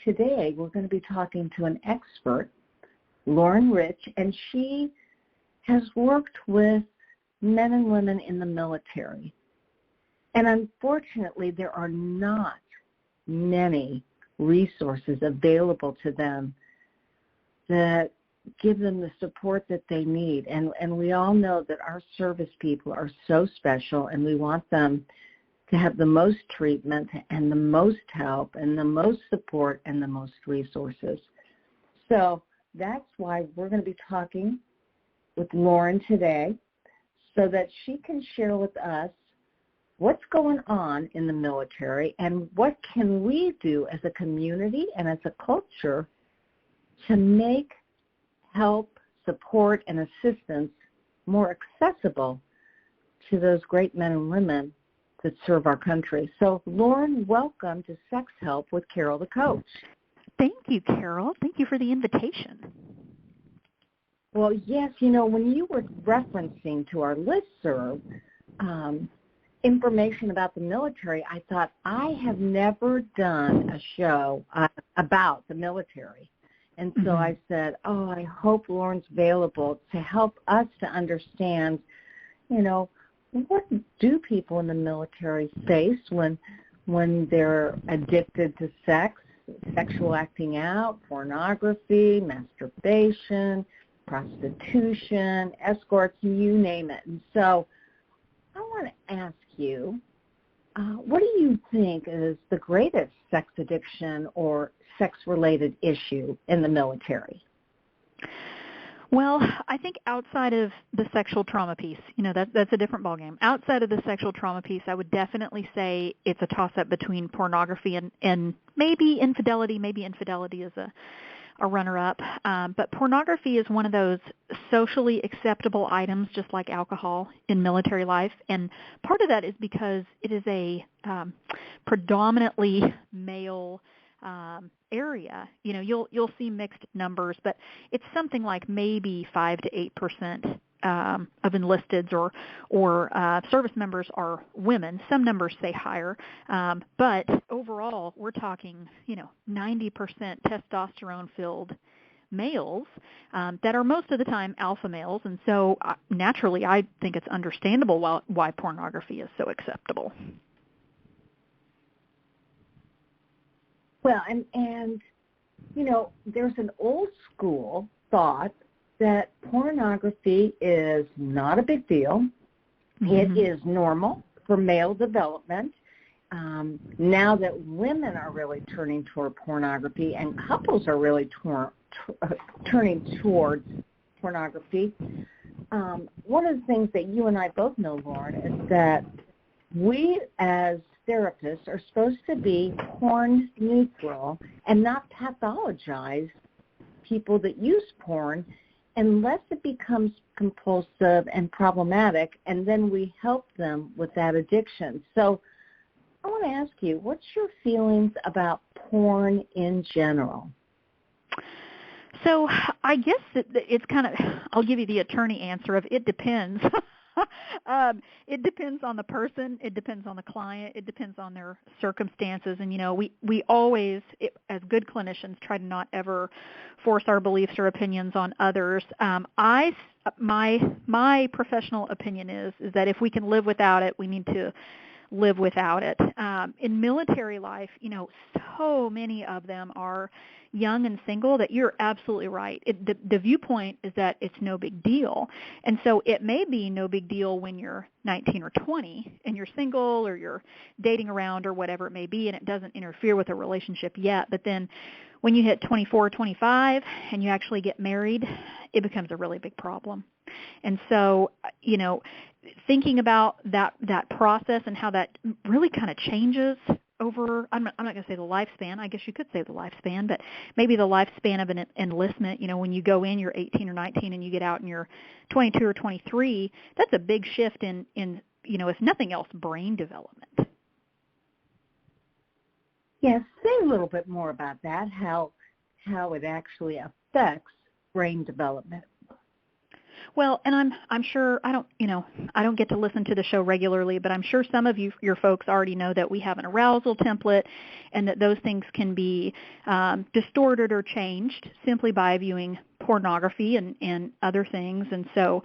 today we're going to be talking to an expert, Lauren Rich, and she has worked with men and women in the military. And unfortunately, there are not many resources available to them that give them the support that they need. And we all know that our service people are so special, and we want them to have the most treatment and the most help and the most support and the most resources. So that's why we're going to be talking with Lauren today, so that she can share with us what's going on in the military and what can we do as a community and as a culture to make help, support, and assistance more accessible to those great men and women that serve our country. So, Lauren, welcome to Sex Help with Carol the Coach. Thank you, Carol. Thank you for the invitation. Well, yes, when you were referencing to our listserv information about the military, I thought, I have never done a show about the military. And so I said, I hope Lauren's available to help us to understand, what do people in the military face when they're addicted to sex, sexual acting out, pornography, masturbation, prostitution, escorts, you name it. And so I want to ask you, what do you think is the greatest sex addiction or sex-related issue in the military? Well, I think outside of the sexual trauma piece, that's a different ballgame. Outside of the sexual trauma piece, I would definitely say it's a toss-up between pornography and maybe infidelity. Maybe infidelity is a runner-up. But pornography is one of those socially acceptable items, just like alcohol, in military life. And part of that is because it is a predominantly male area. You'll see mixed numbers, but it's something like maybe 5 to 8% of enlisteds or service members are women. Some numbers say higher, but overall we're talking 90% testosterone-filled males that are most of the time alpha males, and so naturally I think it's understandable why pornography is so acceptable. Well, and there's an old school thought that pornography is not a big deal. It is normal for male development. Now that women are really turning toward pornography and couples are really turning towards pornography, one of the things that you and I both know, Lauren, is that we as therapists are supposed to be porn neutral and not pathologize people that use porn unless it becomes compulsive and problematic, and then we help them with that addiction. So I want to ask you, what's your feelings about porn in general? So I guess it's kind of, I'll give you the attorney answer of it depends. It depends on the person. It depends on the client. It depends on their circumstances. And, we always, as good clinicians, try to not ever force our beliefs or opinions on others. My professional opinion is that if we can live without it, we need to live without it. In military life, so many of them are young and single that you're absolutely right. The viewpoint is that it's no big deal. And so it may be no big deal when you're 19 or 20 and you're single or you're dating around or whatever it may be, and it doesn't interfere with a relationship yet. But then when you hit 24 or 25 and you actually get married, it becomes a really big problem. And so, thinking about that process and how that really kind of changes over, I'm not going to say the lifespan. I guess you could say the lifespan, but maybe the lifespan of an enlistment. When you go in, you're 18 or 19, and you get out and you're 22 or 23. That's a big shift in if nothing else, brain development. Yes, say a little bit more about that. How it actually affects brain development. Well, and I'm sure I don't get to listen to the show regularly, but I'm sure some of your folks already know that we have an arousal template, and that those things can be distorted or changed simply by viewing pornography and other things. And so,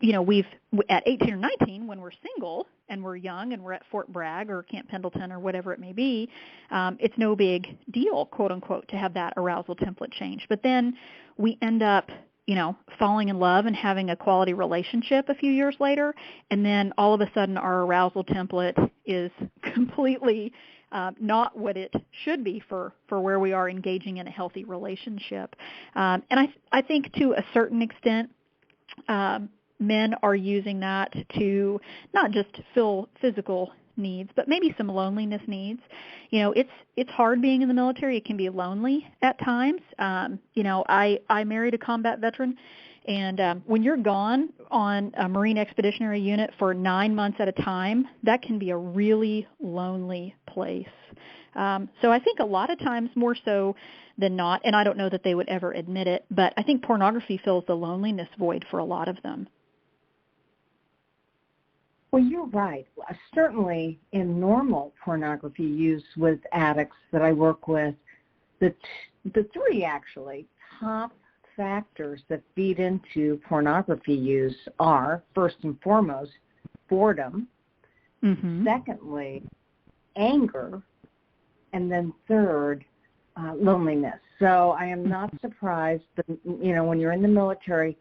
we've at 18 or 19, when we're single and we're young and we're at Fort Bragg or Camp Pendleton or whatever it may be, it's no big deal, quote unquote, to have that arousal template change. But then we end up falling in love and having a quality relationship a few years later, and then all of a sudden our arousal template is completely not what it should be for where we are engaging in a healthy relationship. And I think to a certain extent, men are using that to not just fill physical needs, but maybe some loneliness needs. It's hard being in the military. It can be lonely at times. I married a combat veteran, and when you're gone on a Marine Expeditionary Unit for 9 months at a time, that can be a really lonely place. So I think a lot of times, more so than not, and I don't know that they would ever admit it, but I think pornography fills the loneliness void for a lot of them. Well, you're right. Certainly in normal pornography use with addicts that I work with, the three actually top factors that feed into pornography use are, first and foremost, boredom, secondly, anger, and then third, loneliness. So I am not surprised that, when you're in the military,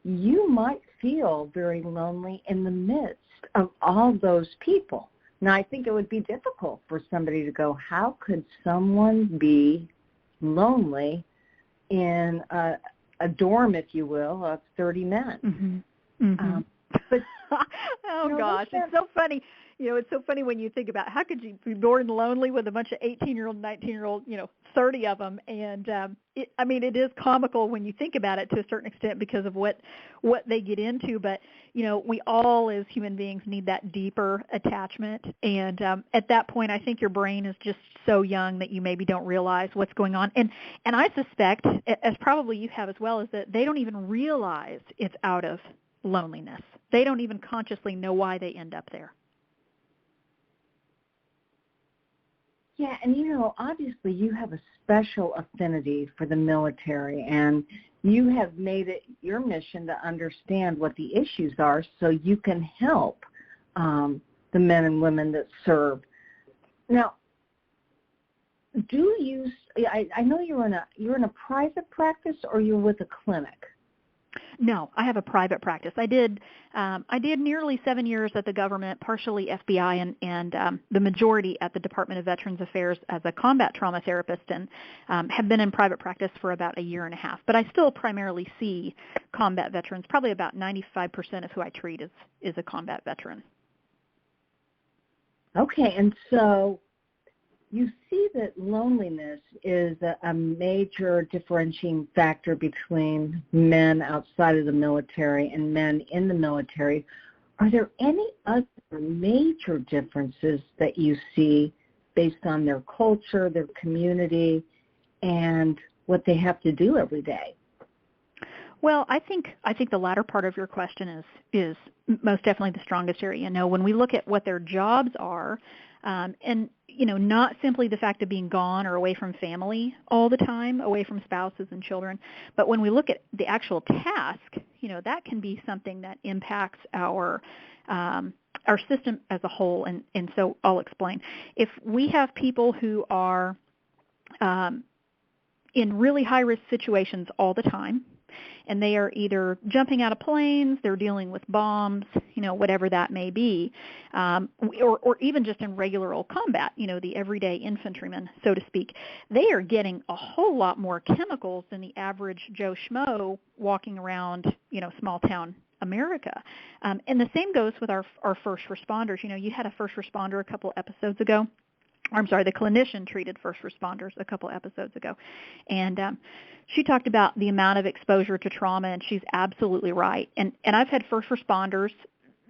you might feel very lonely in the midst of all those people. Now, I think it would be difficult for somebody to go, how could someone be lonely in a dorm, if you will, of 30 men? But gosh, it's so funny. It's so funny when you think about how could you be born lonely with a bunch of 18-year-old, 19-year-old, 30 of them. And it is comical when you think about it to a certain extent because of what they get into. But, we all as human beings need that deeper attachment. And at that point, I think your brain is just so young that you maybe don't realize what's going on. And I suspect, as probably you have as well, is that they don't even realize it's out of loneliness. They don't even consciously know why they end up there. Yeah, and obviously you have a special affinity for the military, and you have made it your mission to understand what the issues are so you can help the men and women that serve. Now, I know you're in a private practice, or you're with a clinic? No, I have a private practice. I did nearly 7 years at the government, partially FBI, and the majority at the Department of Veterans Affairs as a combat trauma therapist, and have been in private practice for about a year and a half. But I still primarily see combat veterans. Probably about 95% of who I treat is a combat veteran. Okay, and so you see that loneliness is a major differentiating factor between men outside of the military and men in the military. Are there any other major differences that you see based on their culture, their community, and what they have to do every day? Well, I think the latter part of your question is most definitely the strongest area. When we look at what their jobs are, and not simply the fact of being gone or away from family all the time, away from spouses and children, but when we look at the actual task, that can be something that impacts our system as a whole. And so I'll explain. If we have people who are in really high-risk situations all the time, and they are either jumping out of planes, they're dealing with bombs, whatever that may be, or even just in regular old combat, the everyday infantryman, so to speak, they are getting a whole lot more chemicals than the average Joe Schmo walking around, small town America. And the same goes with our first responders. You had a first responder a couple episodes ago. The clinician treated first responders a couple episodes ago. And she talked about the amount of exposure to trauma, and she's absolutely right. And I've had first responders,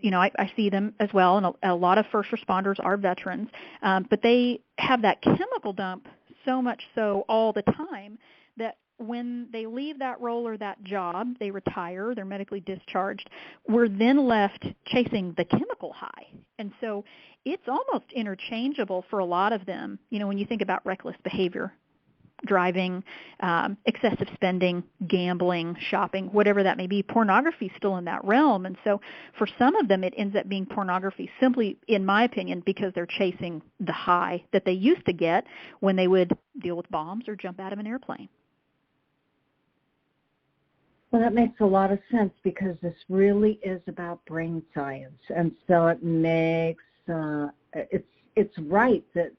I see them as well, and a lot of first responders are veterans, but they have that chemical dump so much so all the time that when they leave that role or that job, they retire, they're medically discharged, we're then left chasing the chemical high. And so it's almost interchangeable for a lot of them. You know, when you think about reckless behavior, driving, excessive spending, gambling, shopping, whatever that may be, pornography is still in that realm. And so for some of them, it ends up being pornography simply, in my opinion, because they're chasing the high that they used to get when they would deal with bombs or jump out of an airplane. Well, that makes a lot of sense because this really is about brain science. And so it makes, it's right that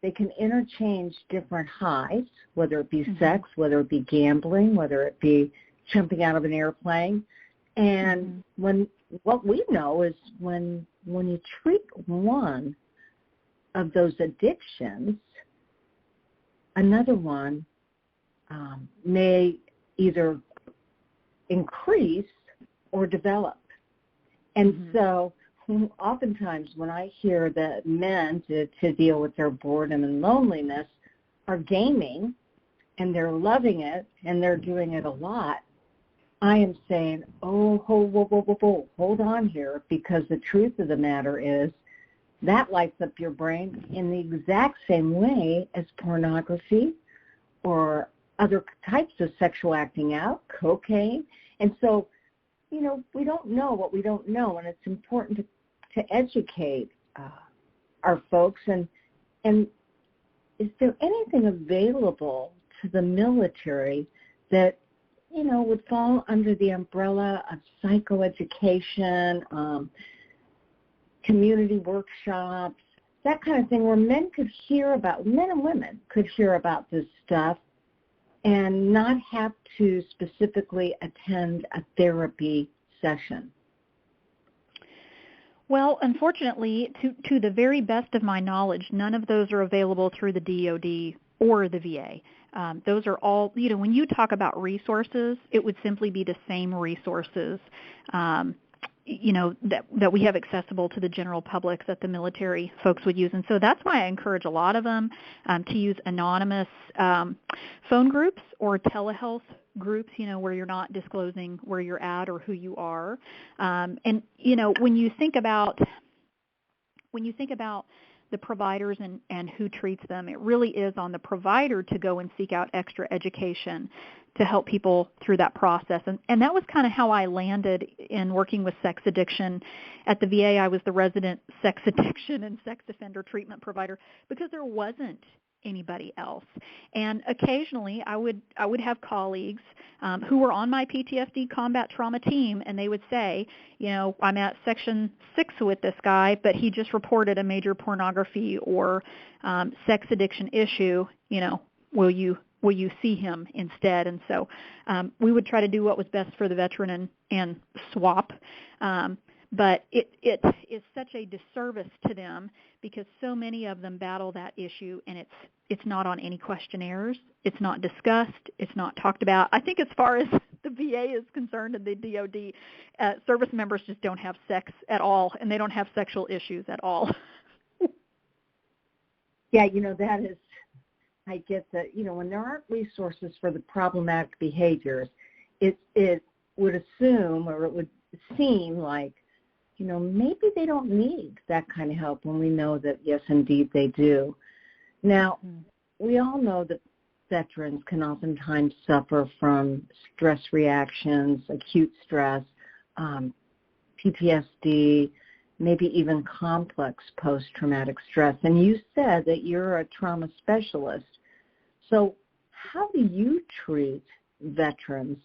they can interchange different highs, whether it be sex, whether it be gambling, whether it be jumping out of an airplane. And when what we know is when you treat one of those addictions, another one may either increase or develop. And so oftentimes when I hear that men to deal with their boredom and loneliness are gaming and they're loving it and they're doing it a lot, I am saying, hold on here, because the truth of the matter is that lights up your brain in the exact same way as pornography or other types of sexual acting out, cocaine. And so, you know, we don't know what we don't know, and it's important to educate our folks. And is there anything available to the military that, you know, would fall under the umbrella of psychoeducation, community workshops, that kind of thing, where men and women could hear about this stuff and not have to specifically attend a therapy session? Well, unfortunately, to the very best of my knowledge, none of those are available through the DOD or the VA. Those are all, you know, when you talk about resources, it would simply be the same resources, you know, that we have accessible to the general public that the military folks would use. And so that's why I encourage a lot of them to use anonymous phone groups or telehealth groups, you know, where you're not disclosing where you're at or who you are. And, you know, when you think about the providers and who treats them, it really is on the provider to go and seek out extra education to help people through that process. And that was kind of how I landed in working with sex addiction. At the VA, I was the resident sex addiction and sex offender treatment provider because there wasn't anybody else. And occasionally I would have colleagues who were on my PTSD combat trauma team, and they would say, you know, I'm at section 6 with this guy, but he just reported a major pornography or sex addiction issue, you know, will you see him instead? And so we would try to do what was best for the veteran and swap. But it is such a disservice to them because so many of them battle that issue, and it's not on any questionnaires. It's not discussed. It's not talked about. I think as far as the VA is concerned and the DOD, service members just don't have sex at all, and they don't have sexual issues at all. Yeah, you know, that is, I get that, you know, when there aren't resources for the problematic behaviors, it would assume, or it would seem like, you know, maybe they don't need that kind of help when we know that, yes, indeed, they do. Now, we all know that veterans can oftentimes suffer from stress reactions, acute stress, PTSD, maybe even complex post-traumatic stress. And you said that you're a trauma specialist. So how do you treat veterans?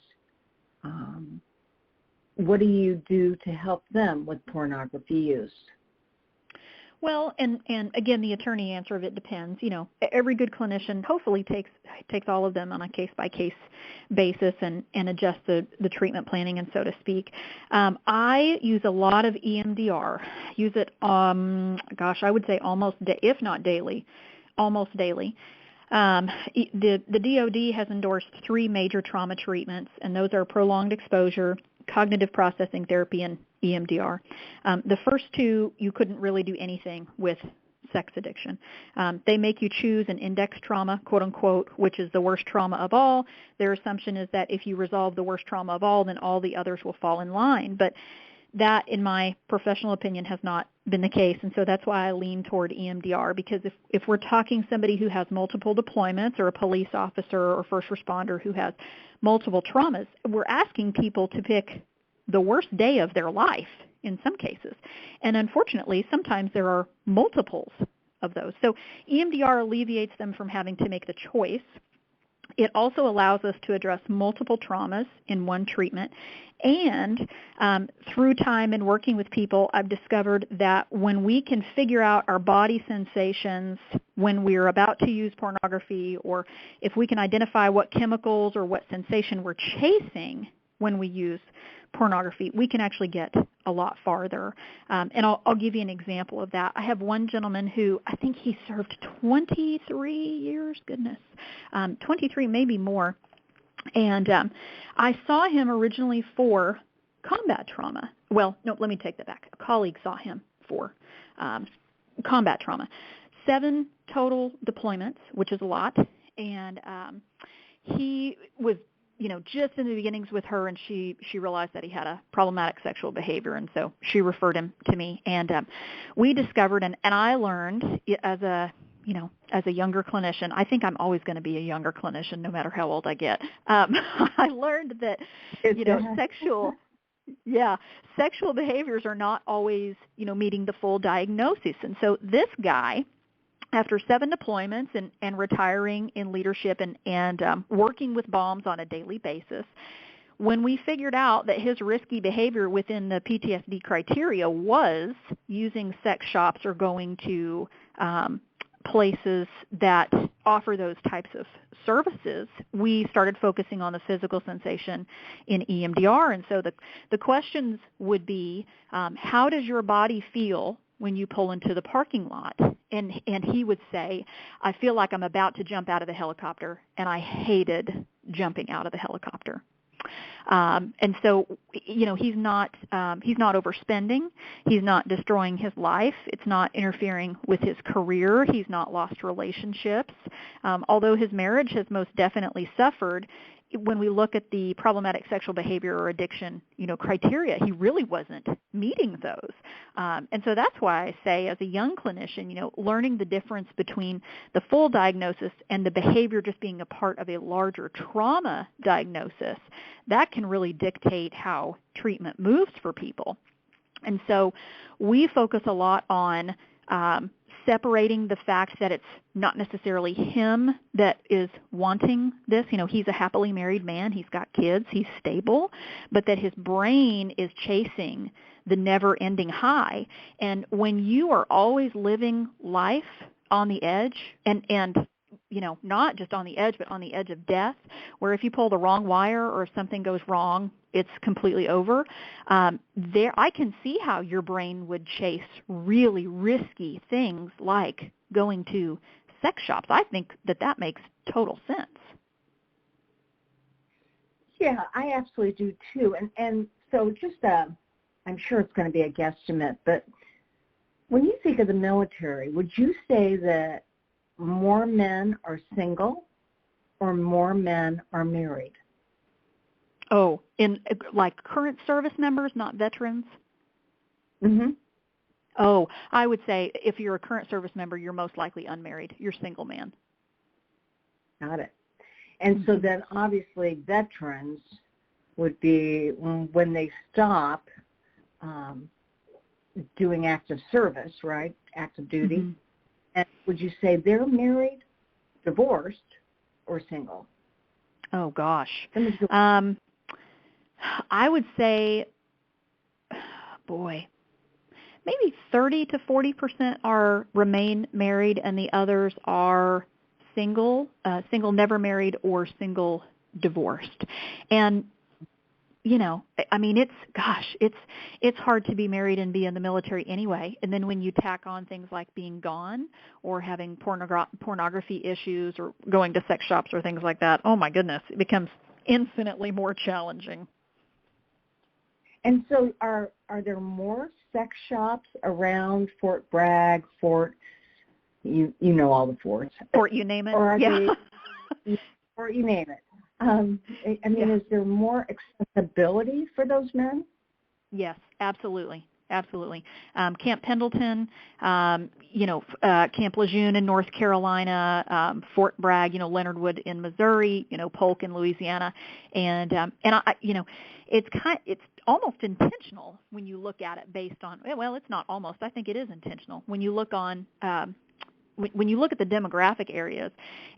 What do you do to help them with pornography use? Well, and again, the attorney answer of it depends. You know, every good clinician hopefully takes all of them on a case-by-case basis and adjusts the treatment planning, and so to speak. I use a lot of EMDR. Use it, I would say almost, if not daily, almost daily. The DOD has endorsed 3 major trauma treatments, and those are prolonged exposure, cognitive processing therapy, and EMDR. The first 2, you couldn't really do anything with sex addiction. They make you choose an index trauma, quote unquote, which is the worst trauma of all. Their assumption is that if you resolve the worst trauma of all, then all the others will fall in line. But that, in my professional opinion, has not been the case, and so that's why I lean toward EMDR, because if we're talking somebody who has multiple deployments, or a police officer or first responder who has multiple traumas, we're asking people to pick the worst day of their life in some cases. And unfortunately, sometimes there are multiples of those. So EMDR alleviates them from having to make the choice. It also allows us to address multiple traumas in one treatment. And through time and working with people, I've discovered that when we can figure out our body sensations when we're about to use pornography, or if we can identify what chemicals or what sensation we're chasing when we use pornography, we can actually get a lot farther. And I'll give you an example of that. I have one gentleman who I think he served 23 years, 23, maybe more. And I saw him originally for combat trauma. Well, no, let me take that back. A colleague saw him for combat trauma. 7 total deployments, which is a lot. And he was just in the beginnings with her, and she realized that he had a problematic sexual behavior, and so she referred him to me. And we discovered, and I learned as a younger clinician, I think I'm always going to be a younger clinician no matter how old I get. I learned that, sexual behaviors are not always, meeting the full diagnosis. And so this guy, after 7 deployments and retiring in leadership and working with bombs on a daily basis, when we figured out that his risky behavior within the PTSD criteria was using sex shops or going to places that offer those types of services, we started focusing on the physical sensation in EMDR. And so the questions would be, how does your body feel when you pull into the parking lot? And he would say, I feel like I'm about to jump out of the helicopter, and I hated jumping out of the helicopter. And so, he's not overspending. He's not destroying his life. It's not interfering with his career. He's not lost relationships. Although his marriage has most definitely suffered, when we look at the problematic sexual behavior or addiction, criteria, he really wasn't meeting those. And so that's why I say, as a young clinician, learning the difference between the full diagnosis and the behavior just being a part of a larger trauma diagnosis, that can really dictate how treatment moves for people. And so we focus a lot on separating the fact that it's not necessarily him that is wanting this. He's a happily married man. He's got kids. He's stable. But that his brain is chasing the never-ending high. And when you are always living life on the edge, and not just on the edge, but on the edge of death, where if you pull the wrong wire or if something goes wrong, it's completely over. I can see how your brain would chase really risky things like going to sex shops. I think that makes total sense. Yeah, I absolutely do too. And so just, I'm sure it's going to be a guesstimate, but when you think of the military, would you say that more men are single or more men are married? Oh, in like current service members, not veterans? Mm-hmm. Oh, I would say if you're a current service member, you're most likely unmarried. You're single man. Got it. And so then obviously veterans would be when they stop doing active service, right, active duty. Mm-hmm. And would you say they're married, divorced, or single? Oh, gosh. I would say, maybe 30 to 40% remain married, and the others are single, never married, or single divorced. And it's hard to be married and be in the military anyway. And then when you tack on things like being gone or having pornography issues or going to sex shops or things like that, oh my goodness, it becomes infinitely more challenging. And so are there more sex shops around Fort Bragg, Fort You know all the fours. Or you name it. Or are yeah. they, or you name it. I mean, is there more accessibility for those men? Yes, absolutely. Absolutely. Camp Pendleton, Camp Lejeune in North Carolina, Fort Bragg, Leonard Wood in Missouri, Polk in Louisiana, and it's almost intentional when you look at it based on, well, it's not almost, I think it is intentional when you look on when you look at the demographic areas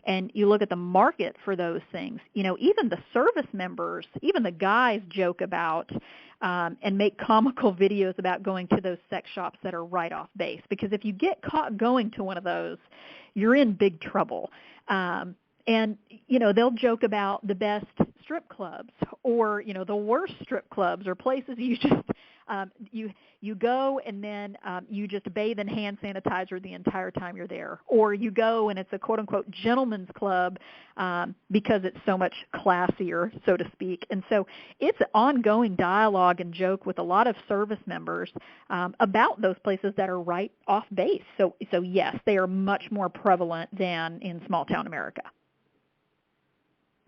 and you look at the market for those things, even the service members, even the guys joke about and make comical videos about going to those sex shops that are right off base. Because if you get caught going to one of those, you're in big trouble. And, they'll joke about the best strip clubs or, the worst strip clubs or places you just, you go and then you just bathe in hand sanitizer the entire time you're there. Or you go and it's a quote-unquote gentleman's club because it's so much classier, so to speak. And so it's an ongoing dialogue and joke with a lot of service members about those places that are right off base. So yes, they are much more prevalent than in small-town America.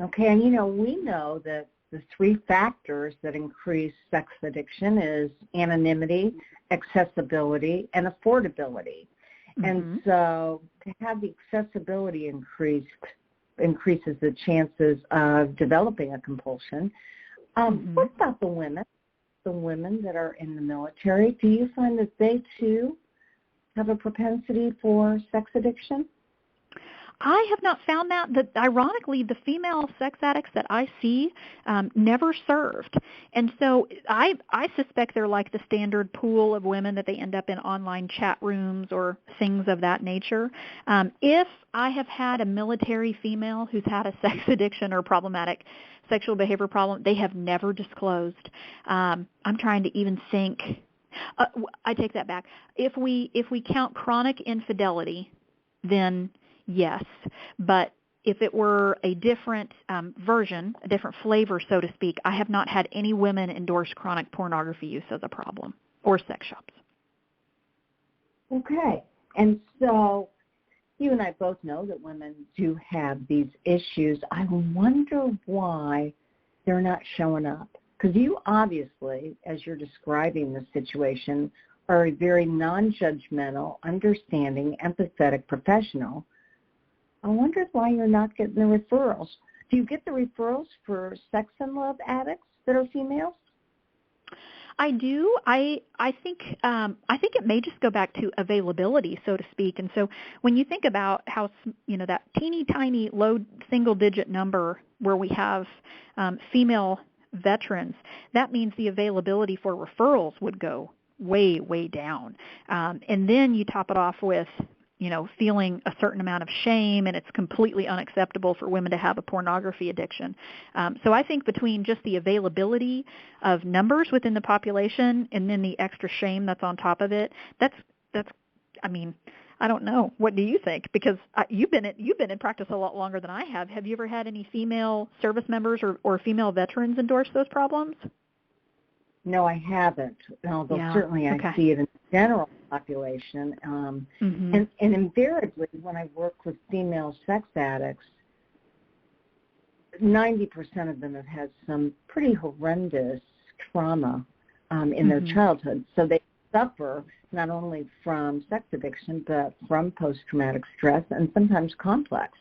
Okay, and we know that the three factors that increase sex addiction is anonymity, accessibility, and affordability. Mm-hmm. And so to have the accessibility increases the chances of developing a compulsion. What about the women? The women that are in the military, do you find that they too have a propensity for sex addiction? I have not found that. Ironically, the female sex addicts that I see never served. And so I suspect they're like the standard pool of women that they end up in online chat rooms or things of that nature. If I have had a military female who's had a sex addiction or problematic sexual behavior problem, they have never disclosed. I'm trying to even think. I take that back. If we count chronic infidelity, then yes, but if it were a different version, a different flavor, so to speak, I have not had any women endorse chronic pornography use as a problem or sex shops. Okay. And so you and I both know that women do have these issues. I wonder why they're not showing up. Because you obviously, as you're describing the situation, are a very non-judgmental, understanding, empathetic professional. I wondered why you're not getting the referrals. Do you get the referrals for sex and love addicts that are females? I do. I think it may just go back to availability, so to speak. And so when you think about how that teeny tiny low single digit number where we have female veterans, that means the availability for referrals would go way, way down. And then you top it off with feeling a certain amount of shame, and it's completely unacceptable for women to have a pornography addiction. So I think between just the availability of numbers within the population and then the extra shame that's on top of it, that's I mean, I don't know. What do you think? Because you've been in practice a lot longer than I have. Have you ever had any female service members or female veterans endorse those problems? No, I haven't, although certainly I see it in the general population. And invariably, when I work with female sex addicts, 90% of them have had some pretty horrendous trauma in their childhood. So they suffer not only from sex addiction, but from post-traumatic stress and sometimes complex.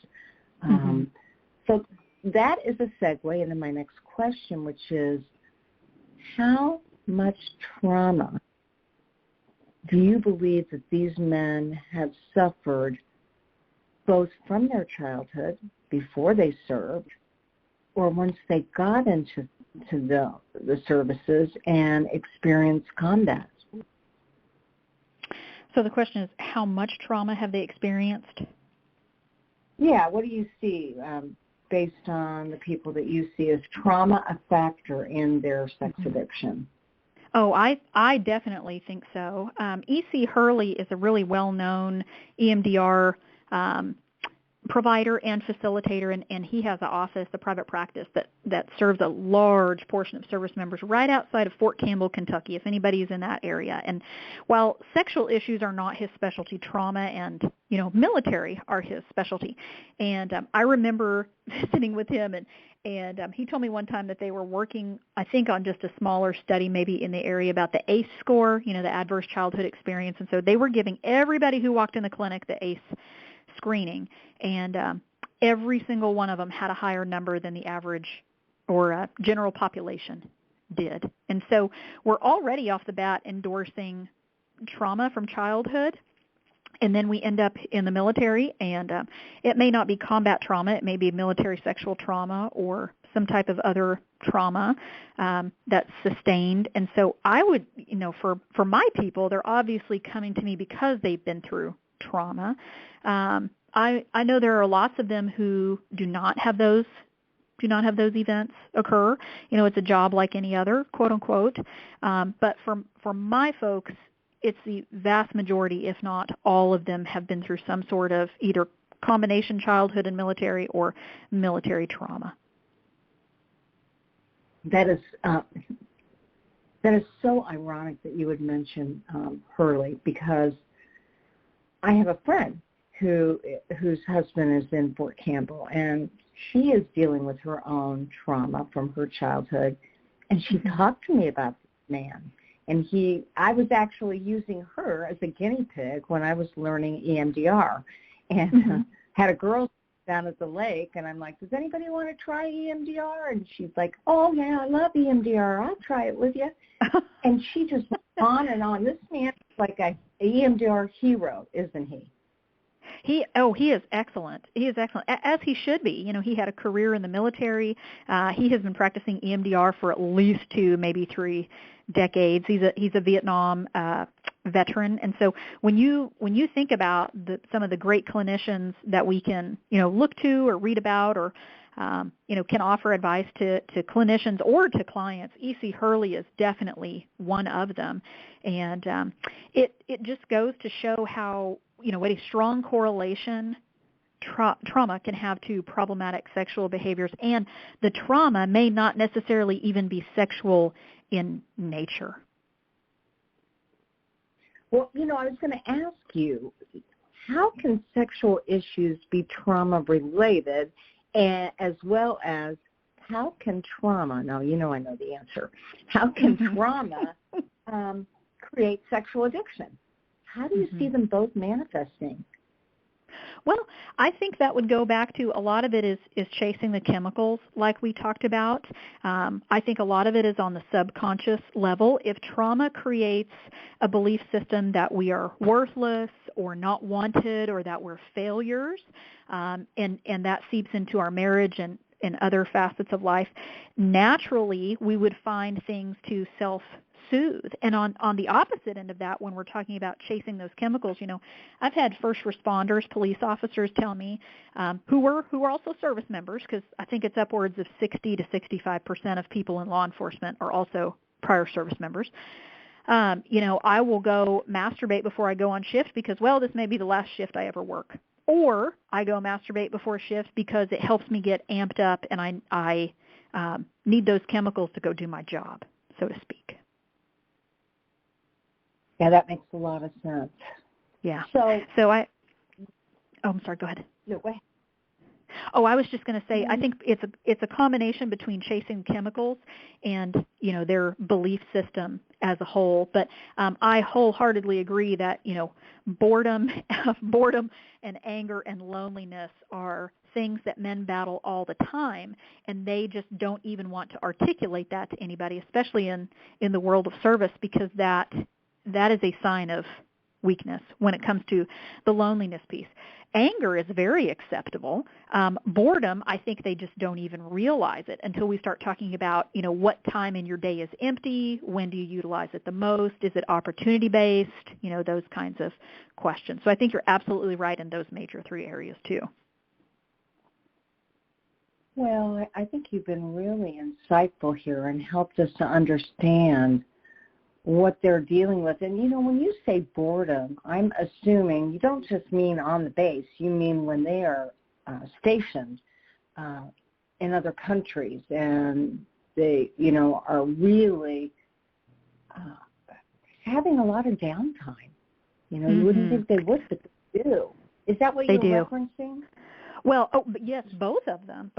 So that is a segue into my next question, which is, how much trauma do you believe that these men have suffered both from their childhood before they served or once they got into the services and experienced combat? So the question is, how much trauma have they experienced? Yeah, what do you see based on the people that you see as trauma a factor in their sex addiction? Oh, I definitely think so. E.C. Hurley is a really well-known EMDR provider and facilitator, and he has an office, a private practice that serves a large portion of service members right outside of Fort Campbell, Kentucky, if anybody's in that area. And while sexual issues are not his specialty, trauma and military are his specialty. And I remember visiting with him, and he told me one time that they were working, I think, on just a smaller study maybe in the area about the ACE score, the adverse childhood experience. And so they were giving everybody who walked in the clinic the ACE screening, and every single one of them had a higher number than the average or general population did. And so we're already off the bat endorsing trauma from childhood, and then we end up in the military, and it may not be combat trauma, it may be military sexual trauma or some type of other trauma that's sustained. And so I would, for my people, they're obviously coming to me because they've been through trauma. I know there are lots of them who do not have those events occur. It's a job like any other, quote unquote. But for my folks, it's the vast majority, if not all of them, have been through some sort of either combination childhood and military or military trauma. That is so ironic that you would mention Hurley, because I have a friend whose husband is in Fort Campbell, and she is dealing with her own trauma from her childhood, and she talked to me about this man. And I was actually using her as a guinea pig when I was learning EMDR, and had a girl down at the lake, and I'm like, does anybody want to try EMDR? And she's like, oh yeah, I love EMDR, I'll try it with you. And she just went on and on. This man is like a EMDR hero, isn't he? He is excellent. He is excellent, as he should be. He had a career in the military. He has been practicing EMDR for at least 2, maybe 3 decades. He's a Vietnam veteran, and so when you think about some of the great clinicians that we can look to or read about or can offer advice to clinicians or to clients, E.C. Hurley is definitely one of them, and it just goes to show how what a strong correlation trauma can have to problematic sexual behaviors, and the trauma may not necessarily even be sexual in nature. Well, I was going to ask you, how can sexual issues be trauma-related, as well as how can trauma, now I know the answer, how can trauma create sexual addiction? How do you see them both manifesting? Well, I think that would go back to a lot of it is chasing the chemicals like we talked about. I think a lot of it is on the subconscious level. If trauma creates a belief system that we are worthless or not wanted or that we're failures, and that seeps into our marriage and other facets of life, naturally we would find things to self-soothe. And on the opposite end of that, when we're talking about chasing those chemicals, I've had first responders, police officers tell me who are also service members, because I think it's upwards of 60 to 65% of people in law enforcement are also prior service members. I will go masturbate before I go on shift because, this may be the last shift I ever work. Or I go masturbate before shift because it helps me get amped up, and I need those chemicals to go do my job, so to speak. Yeah, that makes a lot of sense. Yeah. I'm sorry, go ahead. No, go ahead. Oh, I was just going to say, I think it's a combination between chasing chemicals and, their belief system as a whole. But I wholeheartedly agree that, boredom and anger and loneliness are things that men battle all the time, and they just don't even want to articulate that to anybody, especially in the world of service, because that is a sign of weakness when it comes to the loneliness piece. Anger is very acceptable. Boredom, I think they just don't even realize it until we start talking about, what time in your day is empty, when do you utilize it the most, is it opportunity-based, those kinds of questions. So I think you're absolutely right in those major 3 areas too. Well, I think you've been really insightful here and helped us to understand what they're dealing with. And, when you say boredom, I'm assuming you don't just mean on the base. You mean when they are stationed in other countries, and they, are really having a lot of downtime. You wouldn't think they would, but they do. Is that what you're referencing? Well, yes, both of them.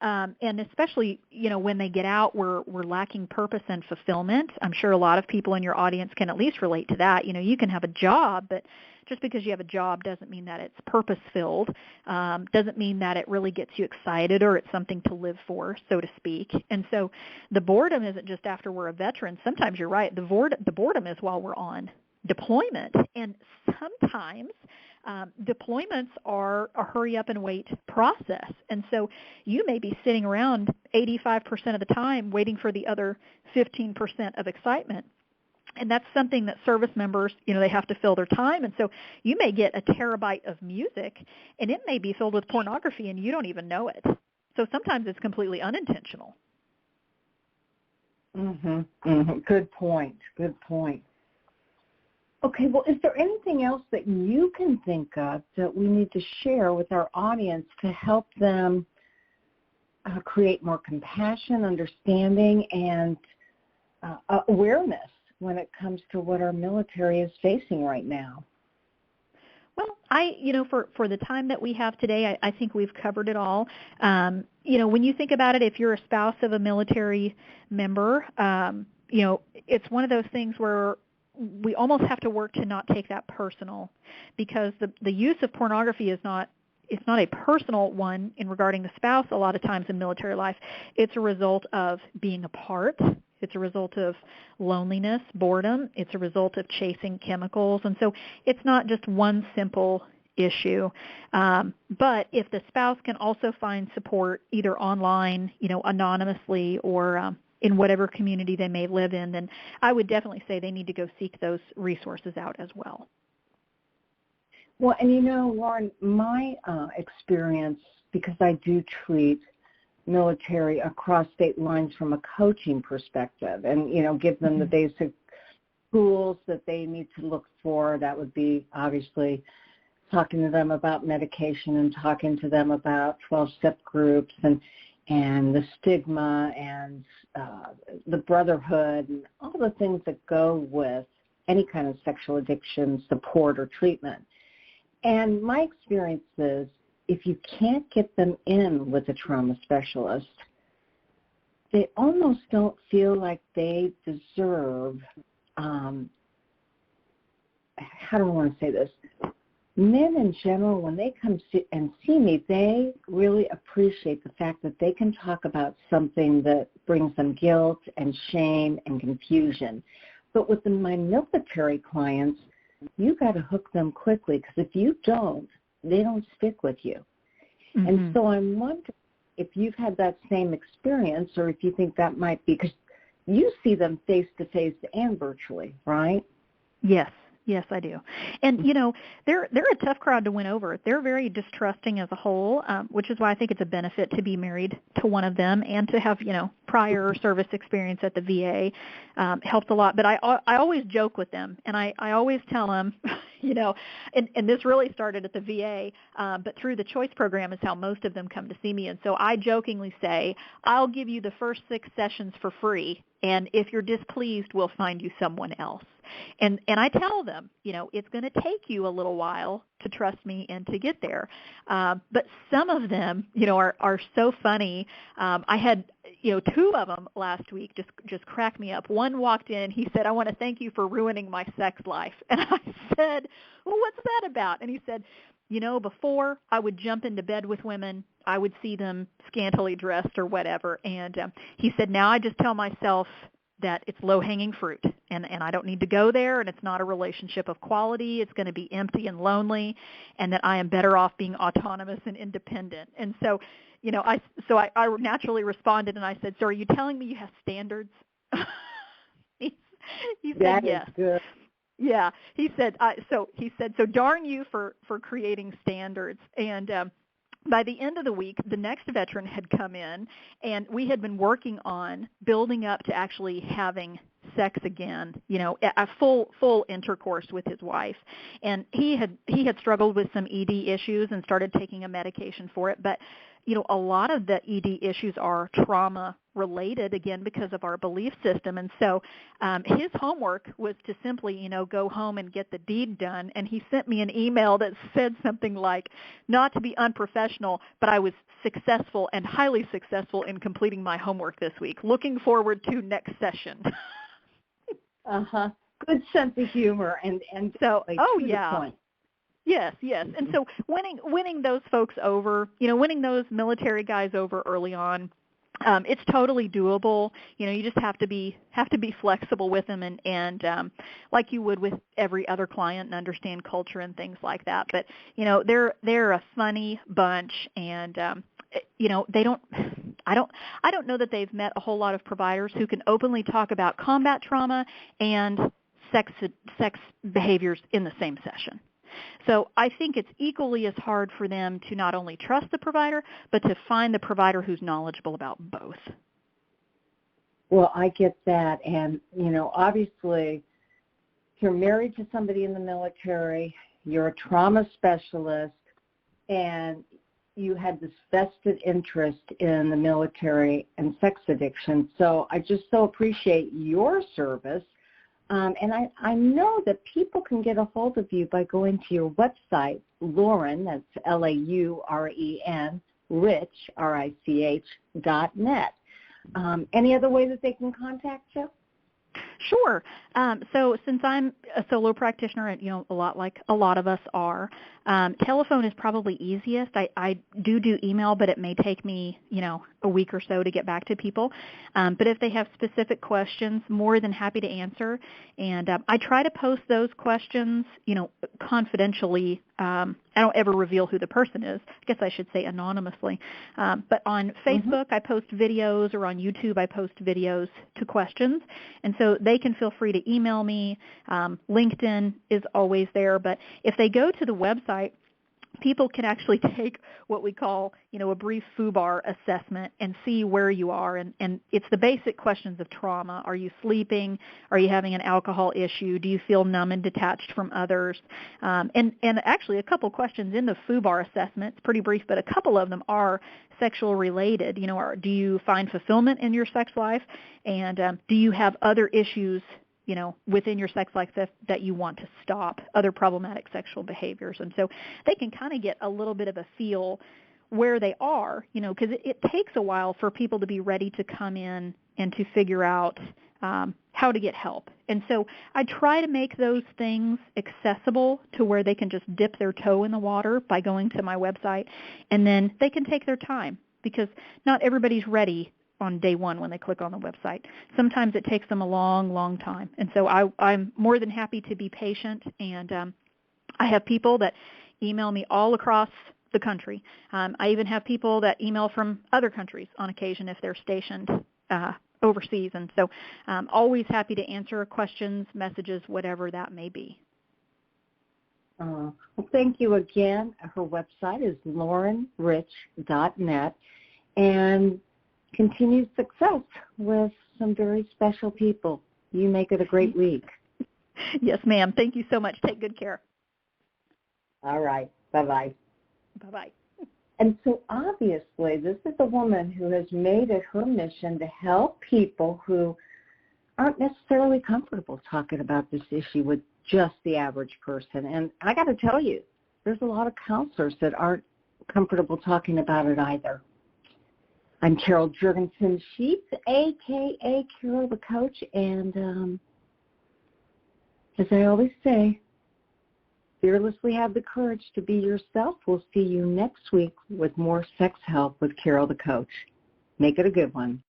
And especially, when they get out, we're lacking purpose and fulfillment. I'm sure a lot of people in your audience can at least relate to that. You can have a job, but just because you have a job doesn't mean that it's purpose-filled, doesn't mean that it really gets you excited or it's something to live for, so to speak. And so the boredom isn't just after we're a veteran. Sometimes you're right. The boredom is while we're on deployment. And sometimes deployments are a hurry-up-and-wait process. And so you may be sitting around 85% of the time waiting for the other 15% of excitement. And that's something that service members, they have to fill their time. And so you may get a terabyte of music, and it may be filled with pornography, and you don't even know it. So sometimes it's completely unintentional. Good point. Okay, well, is there anything else that you can think of that we need to share with our audience to help them create more compassion, understanding, and awareness when it comes to what our military is facing right now? Well, for the time that we have today, I think we've covered it all. When you think about it, if you're a spouse of a military member, it's one of those things where we almost have to work to not take that personal, because the use of pornography it's not a personal one in regarding the spouse a lot of times in military life. It's a result of being apart. It's a result of loneliness, boredom. It's a result of chasing chemicals. And so it's not just one simple issue. But if the spouse can also find support either online, anonymously, or in whatever community they may live in, then I would definitely say they need to go seek those resources out as well. Well, and Lauren, my experience, because I do treat military across state lines from a coaching perspective, and, give them the basic tools that they need to look for. That would be obviously talking to them about medication and talking to them about 12-step groups and the stigma and the brotherhood and all the things that go with any kind of sexual addiction support or treatment. And my experience is, if you can't get them in with a trauma specialist, they almost don't feel like they deserve, how do I want to say this? Men in general, when they come and see me, they really appreciate the fact that they can talk about something that brings them guilt and shame and confusion. But with my military clients, you got to hook them quickly, because if you don't, they don't stick with you. And so I'm wondering if you've had that same experience, or if you think that might be, because you see them face-to-face and virtually, right? Yes, I do. And, they're a tough crowd to win over. They're very distrusting as a whole, which is why I think it's a benefit to be married to one of them and to have, prior service experience at the VA helps a lot. But I always joke with them, and I always tell them, and this really started at the VA, but through the choice program is how most of them come to see me. And so I jokingly say, I'll give you the first 6 sessions for free, and if you're displeased, we'll find you someone else. And I tell them, it's going to take you a little while to trust me and to get there. But some of them, are so funny. I had, 2 of them last week just crack me up. One walked in. He said, "I want to thank you for ruining my sex life." And I said, "Well, what's that about?" And he said, before I would jump into bed with women, I would see them scantily dressed or whatever. And he said, now I just tell myself that it's low-hanging fruit, and I don't need to go there, and it's not a relationship of quality. It's going to be empty and lonely, and that I am better off being autonomous and independent. And so, I naturally responded, and I said, "So are you telling me you have standards?" he said, that yes. Is good. Yeah, he said. So darn you for creating standards. And by the end of the week, the next veteran had come in, and we had been working on building up to actually having sex again, a full intercourse with his wife. And he had struggled with some ED issues and started taking a medication for it. But, a lot of the ED issues are trauma related, again, because of our belief system. And so his homework was to simply, go home and get the deed done. And he sent me an email that said something like, not to be unprofessional, but I was successful and highly successful in completing my homework this week. Looking forward to next session. Uh-huh. Good sense of humor and so, to yeah. the point. Yes. And so winning those folks over, winning those military guys over early on, it's totally doable. You just have to be flexible with them and like you would with every other client, and understand culture and things like that. But they're a funny bunch, and they don't. I don't know that they've met a whole lot of providers who can openly talk about combat trauma and sex behaviors in the same session. So I think it's equally as hard for them to not only trust the provider, but to find the provider who's knowledgeable about both. Well, I get that. And, obviously, if you're married to somebody in the military, you're a trauma specialist, and you had this vested interest in the military and sex addiction. So I just so appreciate your service. And I know that people can get a hold of you by going to your website, Lauren, that's Lauren, Rich, RICH.net. Any other way that they can contact you? Sure. So since I'm a solo practitioner, and a lot like a lot of us are, telephone is probably easiest. I do email, but it may take me, a week or so to get back to people. But if they have specific questions, more than happy to answer. And I try to post those questions, confidentially. I don't ever reveal who the person is. I guess I should say anonymously. But on Facebook, I post videos, or on YouTube, I post videos to questions. And so they can feel free to email me. LinkedIn is always there. But if they go to the website, people can actually take what we call, a brief FUBAR assessment and see where you are. And it's the basic questions of trauma. Are you sleeping? Are you having an alcohol issue? Do you feel numb and detached from others? And actually a couple questions in the FUBAR assessment, it's pretty brief, but a couple of them are sexual related. Do you find fulfillment in your sex life? And do you have other issues within your sex life that you want to stop, other problematic sexual behaviors? And so they can kind of get a little bit of a feel where they are, because it takes a while for people to be ready to come in and to figure out how to get help. And so I try to make those things accessible to where they can just dip their toe in the water by going to my website, and then they can take their time, because not everybody's ready on day one when they click on the website. Sometimes it takes them a long, long time. And so I'm more than happy to be patient. And I have people that email me all across the country. I even have people that email from other countries on occasion if they're stationed overseas. And so I'm always happy to answer questions, messages, whatever that may be. Well, thank you again. Her website is laurenrich.net. And continued success with some very special people. You make it a great week. Yes, ma'am. Thank you so much. Take good care. All right. Bye-bye. Bye-bye. And so obviously this is a woman who has made it her mission to help people who aren't necessarily comfortable talking about this issue with just the average person. And I got to tell you, there's a lot of counselors that aren't comfortable talking about it either. I'm Carol Jurgensen-Sheets, a.k.a. Carol the Coach, and as I always say, fearlessly have the courage to be yourself. We'll see you next week with more sex help with Carol the Coach. Make it a good one.